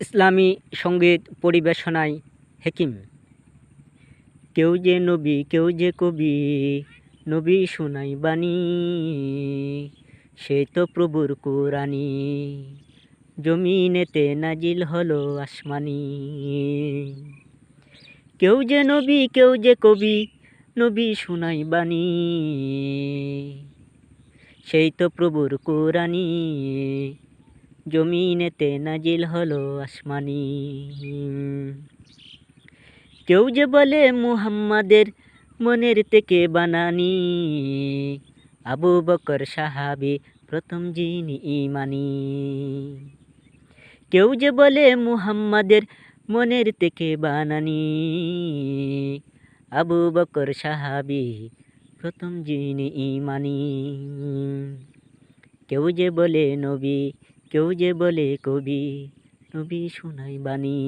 ইসলামী সঙ্গীত পরিবেশনায় হেকিম। কেউ যে নবী কেউ যে কবি, নবী শোনাই বাণী, সে তো প্রভুর কুরআনী, জমিনেতে নাজিল হলো আসমানি। কেউ যে নবী কেউ যে কবি, নবী শোনাই বাণী, সেই তো প্রভুর কুরআনী, জমিনেতে নাজিল হলো আসমানি। কেউ যে বলে মুহাম্মাদের মনের থেকে বানানি, আবু বকর সাহাবী প্রথম যিনি ঈমানি। কেউ যে বলে মুহাম্মাদের মনের থেকে বানানি, আবু বকর সাহাবী প্রথম যিনি ঈমানি। কেউ যে বলে নবী কেউ যে বলে কবি, নবী শোনাই বাণী।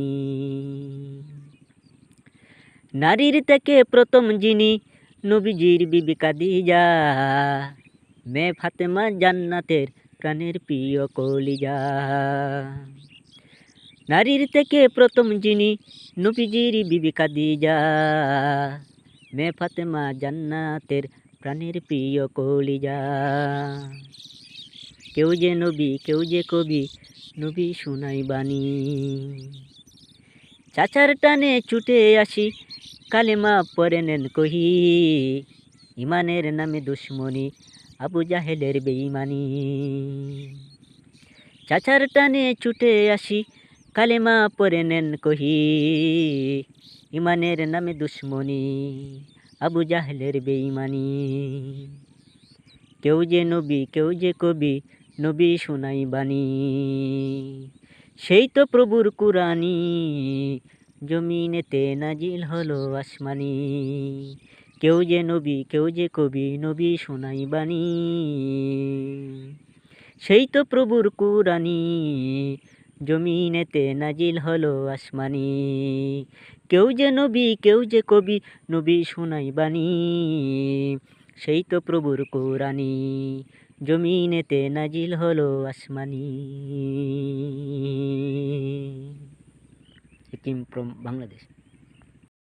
নারীর থেকে প্রথম যিনি, নবীজির বিবি খাদিজা, মেয়ে ফাতেমা জান্নাতের প্রাণের প্রিয় কলিজা। নারীর থেকে প্রথম যিনি, নবীজির বিবি খাদিজা, মেয়ে ফাতেমা জান্নাতের প্রাণের প্রিয় কলিজা। কেউ যে নবী কেউ যে কবি, নবী শোনাই বাণী। চাচার টানে ছুটে আসি, কালেমা পরে নেন কহি, ইমানের নামে দুশ্মনী, আবু জাহেলের বেঈমানি। চাচার টানে ছুটে আসি, কালেমা পরে নেন কহি, ইমানের নামে দুশ্মনী, আবু জাহেলের বেঈমানি। কেউ যে নবী কেউ যে কবি, নবী শোনাই বাণী, সেই তো প্রভুর কুরআনী, জমিনেতে নাজিল হলো আসমানি। কেউ যে নবী কেউ যে কবি, নবী শোনাই বাণী, সেই তো প্রভুর কুরআনী, জমিনেতে নাজিল হলো আসমানি। কেউ যে নবী কেউ যে কবি, নবী শোনাই বাণী, সেই তো প্রভুর কুরআনী, জমিনেতে নাজিল হলো আসমানি। হেকিম ফ্রম বাংলাদেশ।